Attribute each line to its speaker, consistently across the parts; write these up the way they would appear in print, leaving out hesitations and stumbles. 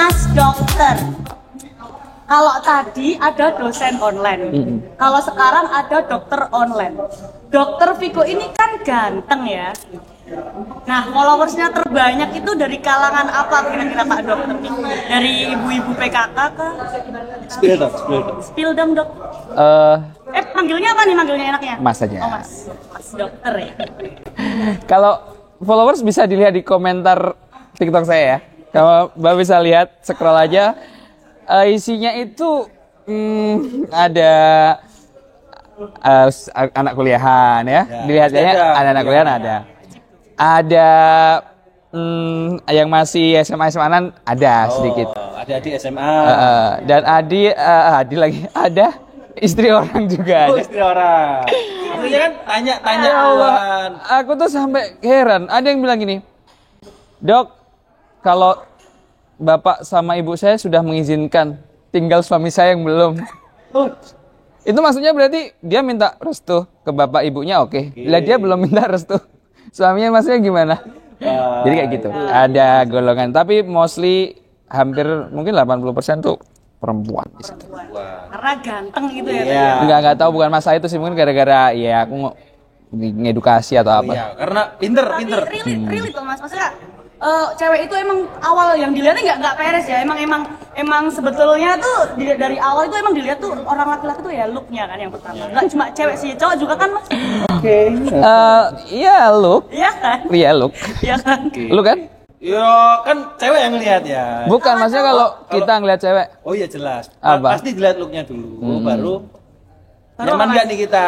Speaker 1: Mas dokter. Kalau tadi ada dosen online, kalau sekarang ada dokter online. Dokter Viko ini kan ganteng ya. Nah, followersnya terbanyak itu dari kalangan apa kira-kira Pak Dokter? Dari ibu-ibu PKK kah? Spill dong dok. Manggilnya apa nih, manggilnya enaknya?
Speaker 2: Mas aja.
Speaker 1: Oh mas dokter ya.
Speaker 2: Kalau followers bisa dilihat di komentar TikTok saya ya. Kalau Mbak bisa lihat, scroll aja. Isinya itu ada anak kuliahan ya. Dilihatnya ada anak kuliahan ada. Ada yang masih SMA-an ada sedikit.
Speaker 3: Ada di SMA.
Speaker 2: Dan Adi lagi ada istri orang juga ada.
Speaker 3: Istri orang. Maksudnya kan tanya
Speaker 2: Ya Allah, aku tuh sampai heran. Ada yang bilang gini, Dok, kalau bapak sama ibu saya sudah mengizinkan, tinggal suami saya yang belum. Itu maksudnya berarti dia minta restu ke bapak ibunya, oke. Bila dia belum minta restu, suaminya maksudnya gimana? Jadi kayak gitu. Ada golongan, tapi mostly hampir mungkin 80% tuh perempuan di situ.
Speaker 1: Karena ganteng gitu ya.
Speaker 2: Enggak tahu, bukan masalah itu sih, mungkin gara-gara ya aku ngedukasi atau apa.
Speaker 3: Iya, karena pinter.
Speaker 1: Really tuh mas, maksudnya cewek itu emang awal yang dilihatnya nggak beres ya. Emang sebetulnya tuh dari awal itu emang dilihat tuh orang laki-laki tuh ya looknya kan yang pertama. Nggak cuma cewek sih, cowok juga kan mas.
Speaker 2: Iya look.
Speaker 1: Iya kan?
Speaker 2: Iya look.
Speaker 1: Iya kan?
Speaker 2: Lu kan?
Speaker 3: Yo, kan cewek yang lihat ya.
Speaker 2: Bukan, maksudnya kalau kita ngeliat cewek.
Speaker 3: Oh iya jelas.
Speaker 2: Apa?
Speaker 3: Pasti dilihat looknya dulu, baru nyaman nggak nih kita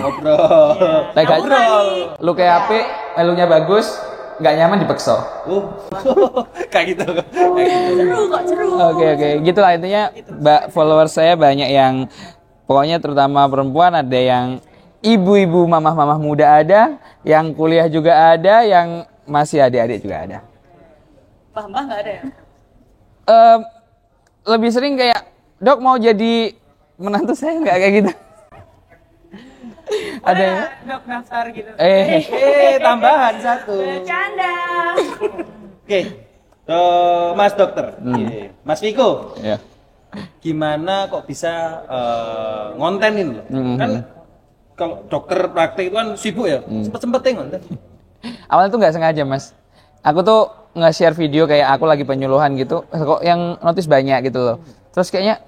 Speaker 3: ngobrol.
Speaker 2: Ngobrol. Lu kayak api, looknya bagus, nggak nyaman dipeksa.
Speaker 3: Kayak gitu.
Speaker 1: Seru.
Speaker 2: Oke. Gitulah intinya. Follower saya banyak yang pokoknya terutama perempuan, ada yang ibu-ibu, mamah-mamah muda ada, yang kuliah juga ada, yang masih adik-adik juga ada.
Speaker 1: Mbah nggak ada ya?
Speaker 2: Lebih sering kayak, Dok mau jadi menantu saya nggak kayak gitu? Ada ya?
Speaker 1: Dok daftar gitu.
Speaker 3: Tambahan satu.
Speaker 1: Bercanda.
Speaker 3: Oke. Mas dokter. Mas Viko.
Speaker 2: Iya.
Speaker 3: Gimana kok bisa ngontenin loh? Kan kalau dokter praktek itu kan sibuk ya. Sempet-sempetnya ngonten.
Speaker 2: Awalnya tuh nggak sengaja mas. Aku tuh nge-share video kayak aku lagi penyuluhan gitu, kok yang notice banyak gitu loh. Terus kayaknya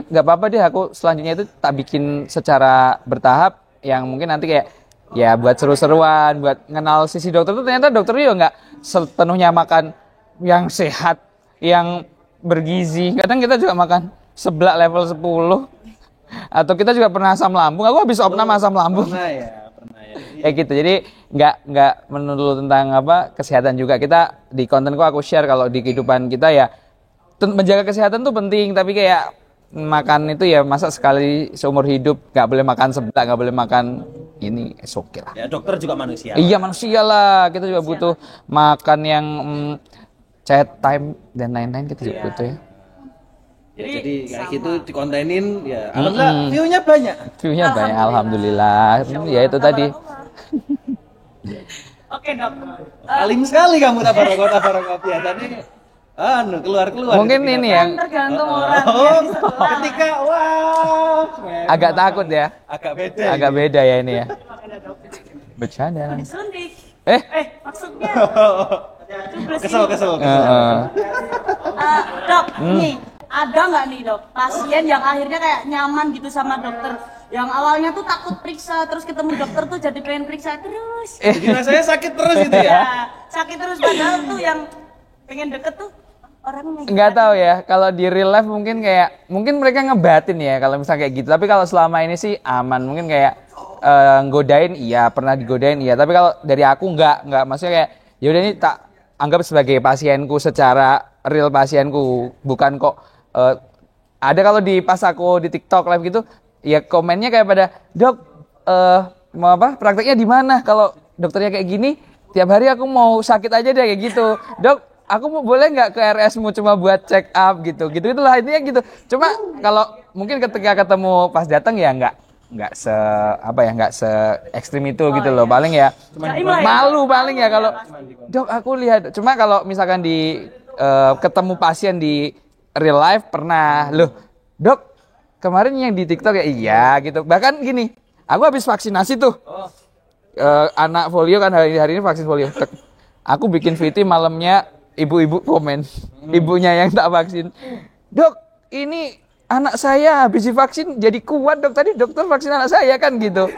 Speaker 2: nggak apa-apa deh, aku selanjutnya itu tak bikin secara bertahap, yang mungkin nanti kayak ya buat seru-seruan, buat kenal sisi dokter tuh. Ternyata dokter juga nggak sepenuhnya makan yang sehat, yang bergizi. Kadang kita juga makan seblak level 10, atau kita juga pernah asam lambung. Aku habis opnam asam lambung.
Speaker 3: Pernah ya.
Speaker 2: Kayak gitu. Jadi nggak melulu tentang kesehatan juga. Kita di kontenku aku share kalau di kehidupan kita ya menjaga kesehatan tuh penting, tapi kayak makan itu ya masa sekali seumur hidup, nggak boleh makan seblak, nggak boleh makan ini, oke lah.
Speaker 3: Ya dokter juga manusia.
Speaker 2: Iya manusia lah, kita juga butuh makan yang chat time dan lain-lain, kita juga butuh ya.
Speaker 3: Jadi kayak gitu dikontenin ya. Alhamdulillah view-nya banyak.
Speaker 2: View-nya banyak, alhamdulillah. Ya itu tadi.
Speaker 1: Oke dok.
Speaker 3: Alim sekali kamu tabarok biasanya. Keluar.
Speaker 2: Mungkin ini yang
Speaker 1: Tergantung orang.
Speaker 3: Ketika
Speaker 2: agak takut ya.
Speaker 3: Agak beda.
Speaker 2: Beda ya ini ya. Bercanda.
Speaker 1: Suntik. Maksudnya.
Speaker 3: Kesel.
Speaker 1: Dok, nih ada nggak nih dok pasien yang akhirnya kayak nyaman gitu sama dokter, yang awalnya tuh takut periksa, terus ketemu dokter tuh jadi pengen periksa terus.
Speaker 3: Jadi rasanya sakit terus gitu ya?
Speaker 1: Sakit terus, padahal tuh yang pengen deket tuh orangnya.
Speaker 2: Nggak tahu ya, kalau di real life mungkin mereka ngebatin ya kalau misalnya kayak gitu. Tapi kalau selama ini sih aman, mungkin kayak godain iya, pernah digodain iya. Tapi kalau dari aku nggak maksudnya kayak yaudah ini tak anggap sebagai pasienku secara real pasienku, bukan kok ada kalau di pas aku di TikTok live gitu ya komennya kayak pada dok mau prakteknya di mana, kalau dokternya kayak gini tiap hari aku mau sakit aja deh kayak gitu, dok aku boleh nggak ke RS-mu cuma buat check up itulah intinya gitu. Cuma kalau mungkin ketika ketemu pas datang ya nggak se ekstrim itu gitu loh. Paling ya malu paling ya kalau dok aku lihat. Cuma kalau misalkan di ketemu pasien di real life pernah. Loh, Dok, kemarin yang di TikTok ya iya gitu. Bahkan gini, aku habis vaksinasi tuh. Anak polio kan hari ini vaksin polio. Aku bikin VT malamnya, ibu-ibu komen. Ibunya yang tak vaksin. Dok, ini anak saya habis divaksin jadi kuat, Dok. Tadi dokter vaksin anak saya kan gitu.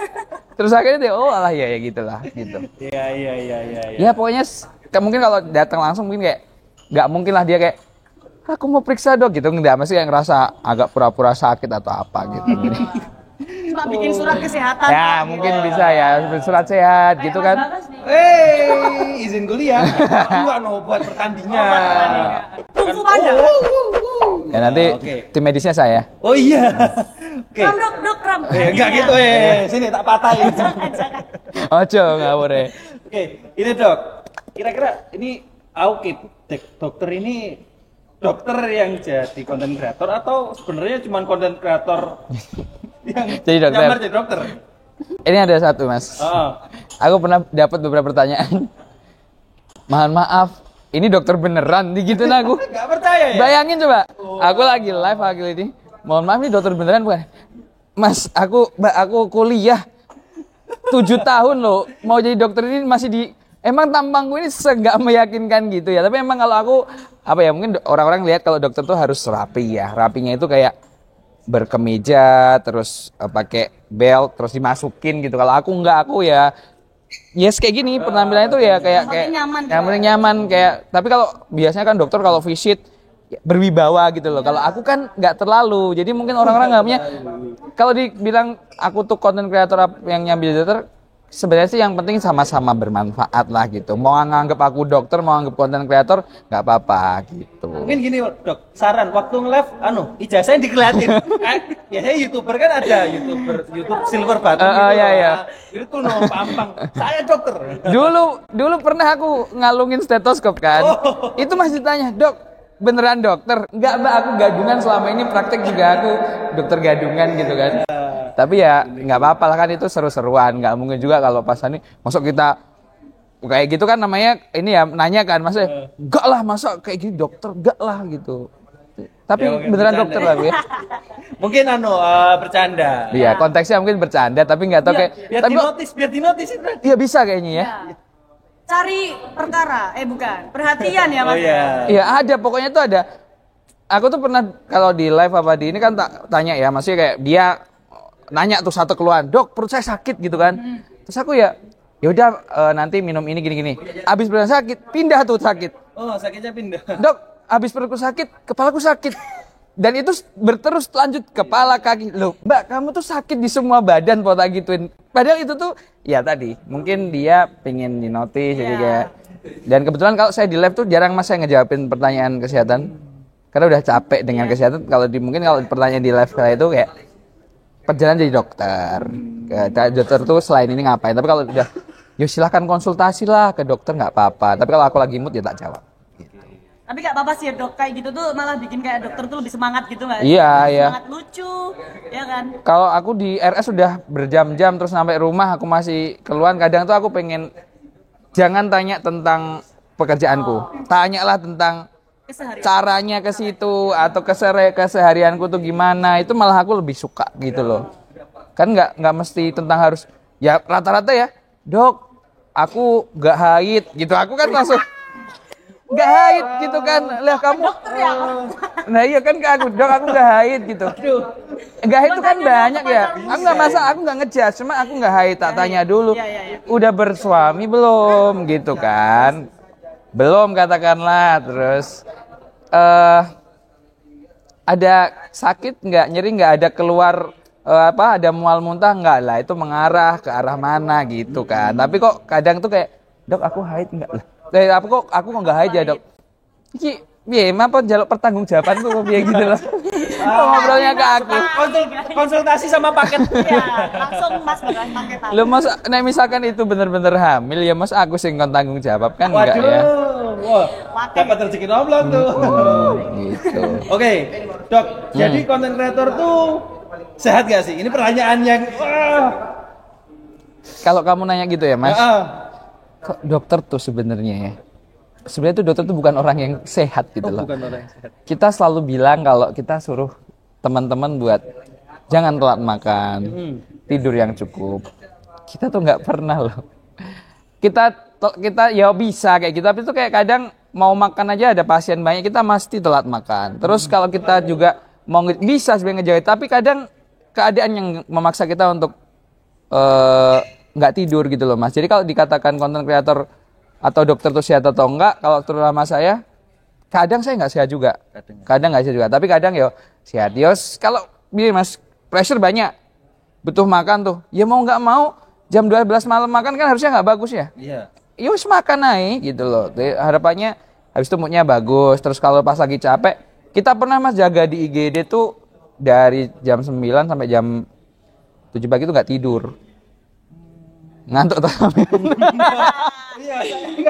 Speaker 2: Terus akhirnya dia, oh alah ya gitulah gitu.
Speaker 3: Iya.
Speaker 2: Ya pokoknya mungkin kalau datang langsung mungkin kayak nggak mungkin lah dia kayak aku mau periksa dok gitu, nggak, masih yang ngerasa agak pura-pura sakit atau apa gitu.
Speaker 1: Cuma bikin surat kesehatan.
Speaker 2: Ya mungkin bisa ya surat sehat gitu kan.
Speaker 3: Izin kuliah. Bukan buat pertandingan.
Speaker 1: Kungfu Panda.
Speaker 2: Ya nanti tim medisnya saya.
Speaker 3: Oh iya. Oke.
Speaker 1: Kram dok kram.
Speaker 3: Enggak gitu sini tak patahin.
Speaker 2: Ojo ngawur ya.
Speaker 3: Oke, ini dok. Kira-kira ini dokter ini dokter yang jadi konten kreator atau sebenarnya cuma konten kreator yang
Speaker 2: jadi dokter.
Speaker 3: nyamar jadi dokter?
Speaker 2: Ini ada satu mas. Aku pernah dapat beberapa pertanyaan. Mohon maaf, ini dokter beneran digituin aku.
Speaker 3: Nggak percaya ya?
Speaker 2: Bayangin coba, aku lagi live lagi ini. Mohon maaf ini dokter beneran bukan? Mas, aku kuliah 7 tahun loh, mau jadi dokter ini masih di. Emang tampangku ini nggak meyakinkan gitu ya. Tapi emang kalau aku apa ya, mungkin orang-orang lihat kalau dokter tuh harus rapi ya. Rapinya itu kayak berkemeja, terus pakai belt, terus dimasukin gitu. Kalau aku nggak, aku ya yes kayak gini penampilannya tuh ya kayak nyaman kayak. Tapi kalau biasanya kan dokter kalau visit ya, berwibawa gitu loh. Kalau aku kan nggak terlalu. Jadi mungkin orang-orang nganggapnya kalau dibilang aku tuh content creator yang nyambil dokter, sebenarnya sih yang penting sama-sama bermanfaat lah gitu. Mau nganggap aku dokter, mau nganggap konten kreator, nggak apa-apa gitu.
Speaker 3: Mungkin gini dok, saran waktu nge-live, ijazahnya dikeliatin. Biasanya youtuber kan ada YouTube silver button gitu.
Speaker 2: Iya.
Speaker 3: Itu pampang. Saya dokter.
Speaker 2: Dulu pernah aku ngalungin stetoskop kan. Itu masih ditanya, dok, beneran dokter? Enggak mbak, aku gadungan selama ini praktek juga aku dokter gadungan gitu kan. Tapi ya nggak apa-apa lah kan, itu seru-seruan. Nggak mungkin juga kalau pas ini masuk kita kayak gitu kan, namanya ini ya nanya kan, maksudnya enggak lah masa kayak gini dokter, enggak lah gitu. Tapi ya, beneran bercanda, dokter lah ya.
Speaker 3: Mungkin bercanda.
Speaker 2: Iya, konteksnya mungkin bercanda tapi nggak tahu kayak
Speaker 3: biar dinotis itu.
Speaker 2: Iya bisa kayaknya ya.
Speaker 1: Cari perkara, bukan perhatian ya mas.
Speaker 2: Iya ada, pokoknya tuh ada. Aku tuh pernah kalau di live apa di ini kan tanya ya, maksudnya kayak dia nanya tuh satu keluhan, dok perut saya sakit gitu kan. Terus aku ya udah nanti minum ini gini-gini. Abis perut sakit pindah tuh sakit.
Speaker 3: Oh sakitnya pindah.
Speaker 2: Dok abis perutku sakit, kepalaku sakit. Dan itu berterus lanjut kepala kaki. Loh mbak, kamu tuh sakit di semua badan po tak gituin. Padahal itu tuh ya tadi mungkin dia pengen dinotis jadi kayak. Dan kebetulan kalau saya di live tuh jarang mas saya ngejawabin pertanyaan kesehatan. Karena udah capek dengan kesehatan. Mungkin kalau pertanyaan di live kayak itu kayak perjalanan jadi dokter. Dokter tuh selain ini ngapain? Tapi kalau udah, ya silahkan konsultasi lah ke dokter nggak apa-apa. Tapi kalau aku lagi mood ya tak jawab. Gitu.
Speaker 1: Tapi nggak apa-apa sih ya dok, kayak gitu tuh malah bikin kayak dokter tuh lebih semangat gitu nggak?
Speaker 2: Iya.
Speaker 1: Semangat lucu, ya kan?
Speaker 2: Kalau aku di RS sudah berjam-jam terus sampai rumah aku masih keluar. Kadang tuh aku pengen jangan tanya tentang pekerjaanku, tanyalah tentang caranya ke situ atau keseharianku tuh gimana. Itu malah aku lebih suka gitu loh. Kan nggak mesti tentang harus ya rata-rata ya, dok aku nggak haid gitu. Aku kan langsung nggak haid gitu kan. Lah kamu nah iya kan ke aku, dok aku nggak haid gitu. Nggak haid itu kan banyak ya. Aku nggak masak, aku nggak ngejudge, cuma aku nggak haid. Tak tanya dulu udah bersuami belum gitu kan. Belum katakanlah. Terus ada sakit nggak, nyeri nggak, ada keluar ada mual muntah nggak lah, itu mengarah ke arah mana gitu kan. Tapi kok kadang tuh kayak, dok aku haid nggak lah, apa kok aku nggak haid ya dok, iki biar apa jaluk pertanggungjawaban kok biar gitu loh. Ngobrolnya ke aku
Speaker 3: konsultasi sama paket.
Speaker 1: Iya, langsung mas bakal paketan.
Speaker 2: Lo mas, nah misalkan itu bener-bener hamil ya mas, aku sing tanggung jawab kan. Enggak ya.
Speaker 3: Wah, dapat rezeki oblong tuh.
Speaker 2: Gitu.
Speaker 3: Oke, dok. Jadi konten kreator tuh sehat gak sih? Ini pertanyaan yang
Speaker 2: kalau kamu nanya gitu ya mas, kok dokter tuh sebenarnya ya sebenarnya tuh dokter tuh bukan orang yang sehat gitu loh.
Speaker 3: Bukan orang yang sehat.
Speaker 2: Kita selalu bilang kalau kita suruh teman-teman buat jangan telat makan, tidur yang cukup. Kita tuh nggak pernah loh. Kita ya bisa kayak gitu, tapi itu kayak kadang mau makan aja ada pasien banyak kita mesti telat makan. Terus kalau kita juga mau bisa sebenarnya ngejahit, tapi kadang keadaan yang memaksa kita untuk nggak tidur gitu loh Mas. Jadi kalau dikatakan konten kreator atau dokter itu sehat atau enggak, kalau terutama saya, kadang saya nggak sehat juga, kadang nggak sehat juga, tapi kadang yo sehat. Yos kalau begini Mas, pressure banyak, butuh makan tuh, ya mau nggak mau jam 12 malam makan kan harusnya nggak bagus ya.
Speaker 3: Iya.
Speaker 2: Yos makan naik gitu loh. Jadi, harapannya habis itu moodnya bagus. Terus kalau pas lagi capek, kita pernah Mas jaga di IGD tuh dari jam 9 sampai jam 7 pagi tuh nggak tidur. Ngantuk tuh.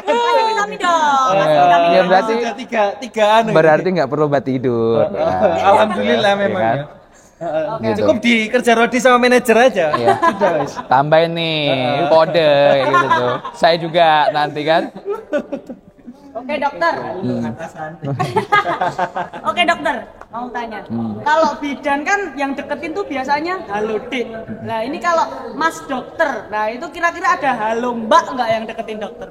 Speaker 1: Kasih vitamin dong. Kasih vitamin.
Speaker 2: Ya berarti
Speaker 3: Sudah tiga anu.
Speaker 2: berarti nggak perlu obat tidur.
Speaker 3: Alhamdulillah
Speaker 2: Ya
Speaker 3: memang
Speaker 2: kan?
Speaker 3: ya.
Speaker 2: Gitu.
Speaker 3: Cukup dikerja Rodi sama manajer aja.
Speaker 2: Iya.
Speaker 3: Sudah wis.
Speaker 2: Tambahin nih kode kayak gitu tuh. Saya juga nanti kan.
Speaker 1: Oke dokter. Oke dokter, mau tanya. Kalau bidan kan yang deketin tuh biasanya halo Dik. Nah ini kalau Mas dokter, nah itu kira-kira ada halo Mbak nggak yang deketin dokter?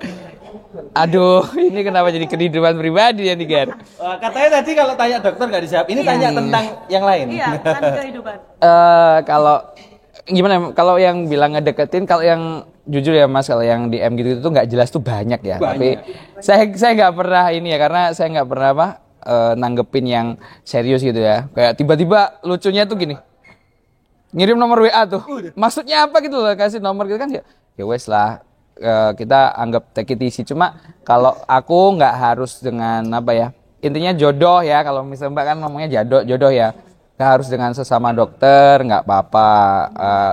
Speaker 2: Aduh, ini kenapa jadi kehidupan pribadi ya nih Ger?
Speaker 3: Katanya tadi kalau tanya dokter nggak dijawab. Ini tanya tentang yang lain.
Speaker 1: Iya, kan kehidupan.
Speaker 2: Kalau gimana? Kalau yang bilang ngedeketin, kalau yang jujur ya Mas, kalau yang DM gitu tuh nggak jelas tuh banyak ya. Tapi saya nggak pernah ini ya, karena saya nggak pernah nanggepin yang serius gitu ya. Kayak tiba-tiba lucunya tuh gini, ngirim nomor WA tuh. Maksudnya apa gitu loh, kasih nomor gitu kan ya wes lah. Kita anggap take it easy. Cuma kalau aku nggak harus dengan apa ya, intinya jodoh ya. Kalau misalnya Mbak kan ngomongnya jodoh ya, nggak harus dengan sesama dokter, nggak apa-apa.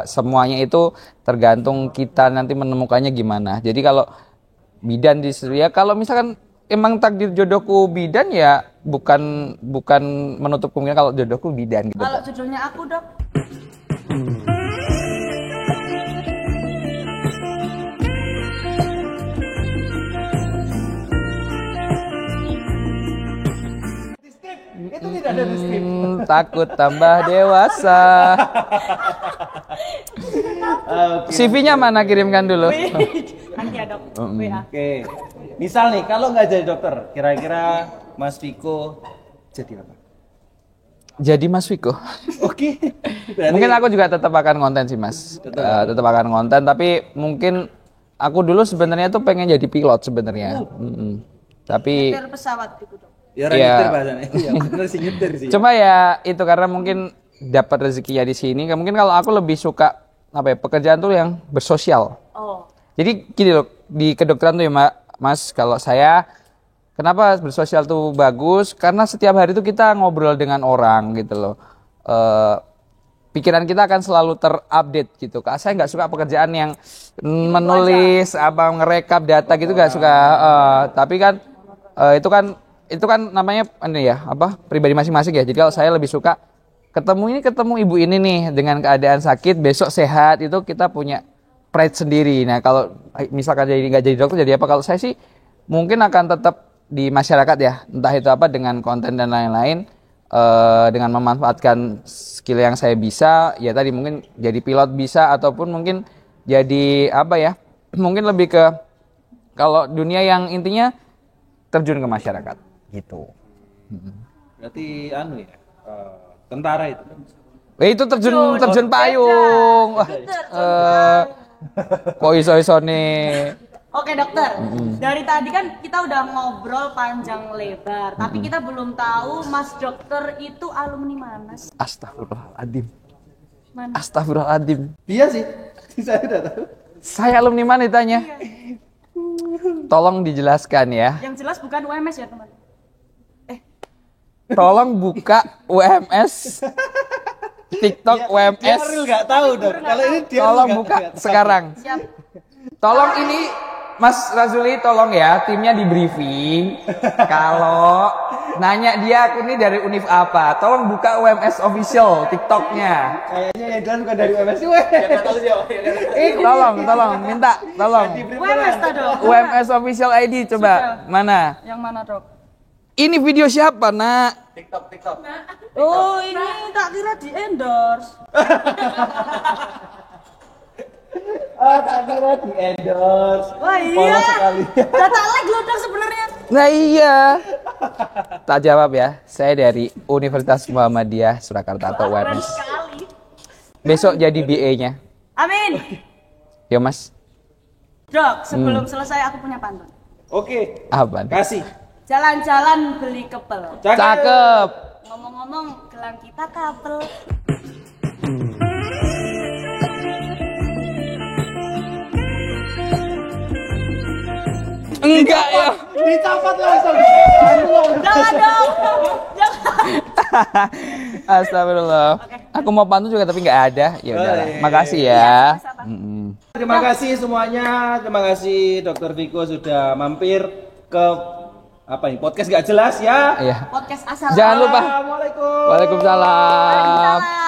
Speaker 2: Semuanya itu tergantung kita nanti menemukannya gimana. Jadi kalau bidan ya kalau misalkan emang takdir jodohku bidan ya bukan menutup kemungkinan kalau jodohku bidan gitu.
Speaker 1: Kalau judulnya aku dok.
Speaker 3: Itu tidak ada di skrip.
Speaker 2: Takut tambah dewasa. CV-nya mana, kirimkan dulu.
Speaker 1: Nanti ya dok. WA.
Speaker 3: Oke. Misal nih kalau nggak jadi dokter, kira-kira Mas Viko jadi apa?
Speaker 2: Jadi Mas Viko.
Speaker 3: Oke. Berarti
Speaker 2: Mungkin aku juga tetap akan konten sih Mas. Tetap akan konten, tapi mungkin aku dulu sebenarnya tuh pengen jadi pilot sebenarnya. Tapi
Speaker 1: Nyetir pesawat gitu dok.
Speaker 3: ya orang
Speaker 2: Iya.
Speaker 3: nyetir bahasanya. Iya, bener sih nyetir sih.
Speaker 2: cuma ya itu karena mungkin dapat rezekinya di sini. Mungkin kalau aku lebih suka apa ya, pekerjaan tuh yang bersosial.
Speaker 1: Oh.
Speaker 2: Jadi gini loh, di kedokteran tuh ya Mas, kalau saya kenapa bersosial tuh bagus? Karena setiap hari tuh kita ngobrol dengan orang gitu loh. Pikiran kita akan selalu terupdate gitu. Saya nggak suka pekerjaan yang menulis, apa ngerekap data gitu nggak suka. Tapi kan itu kan namanya ini ya apa pribadi masing-masing ya. Jadi kalau saya lebih suka ketemu ibu ini nih dengan keadaan sakit, besok sehat, itu kita punya pride sendiri. Nah kalau misalkan nggak jadi dokter jadi apa? Kalau saya sih mungkin akan tetap di masyarakat ya, entah itu apa dengan konten dan lain-lain, dengan memanfaatkan skill yang saya bisa, ya tadi mungkin jadi pilot bisa, ataupun mungkin jadi apa ya, mungkin lebih ke kalau dunia yang intinya terjun ke masyarakat gitu.
Speaker 3: Berarti anu ya, tentara itu.
Speaker 2: Itu terjun payung. Wah, kok iso nih.
Speaker 1: Oke dokter, dari tadi kan kita udah ngobrol panjang lebar, tapi kita belum tahu Mas dokter itu alumni mana sih?
Speaker 2: Astagfirullahaladzim.
Speaker 1: Mana?
Speaker 2: Astagfirullahaladzim.
Speaker 3: Iya sih, saya udah tahu.
Speaker 2: Saya alumni mana ditanya? Tolong dijelaskan ya.
Speaker 1: Yang jelas bukan UMS ya teman.
Speaker 2: Tolong buka UMS. TikTok UMS.
Speaker 3: Dia real nggak tahu dok. Kalau ini dia
Speaker 2: Tolong
Speaker 3: real
Speaker 2: buka
Speaker 3: nggak tahu.
Speaker 2: sekarang.
Speaker 1: Siap.
Speaker 2: Tolong ini Mas Razuli tolong ya timnya di briefing. Kalau nanya dia aku ini dari univ apa, tolong buka UMS official TikToknya.
Speaker 3: Kayaknya Edan bukan dari UMS gue.
Speaker 2: Tolong minta tolong.
Speaker 1: UMS dong.
Speaker 2: UMS official ID coba mana?
Speaker 1: Yang mana dok?
Speaker 2: Ini video siapa nak?
Speaker 3: TikTok.
Speaker 1: Oh ini tak kira di endorse.
Speaker 3: Tak kira di endorse.
Speaker 1: Wah iya.
Speaker 3: Polos sekali.
Speaker 1: Data like lo dok sebenarnya.
Speaker 2: Nah iya. Tak jawab ya. Saya dari Universitas Muhammadiyah Surakarta atau
Speaker 1: Keren
Speaker 2: UMS.
Speaker 1: sekali.
Speaker 2: Besok jadi BA-nya.
Speaker 1: Amin.
Speaker 2: Yo mas.
Speaker 1: Dok, sebelum selesai aku punya pantun.
Speaker 3: Oke.
Speaker 2: Apa?
Speaker 3: Kasih.
Speaker 1: Jalan-jalan beli kepel.
Speaker 2: Cakep.
Speaker 1: Ngomong-ngomong, gelang kita couple.
Speaker 2: Enggak ya.
Speaker 3: Dicopot langsung.
Speaker 1: Jangan dong. Jangan.
Speaker 2: Astagfirullah. Aku mau pantun juga tapi nggak ada. Ya udahlah. Makasih ya.
Speaker 3: Terima kasih semuanya. Terima kasih Dokter Viko sudah mampir ke apa ini podcast gak jelas ya.
Speaker 2: Iya.
Speaker 1: Podcast asal.
Speaker 2: Jangan lupa.
Speaker 3: Assalamualaikum.
Speaker 2: Waalaikumsalam.
Speaker 1: Waalaikumsalam.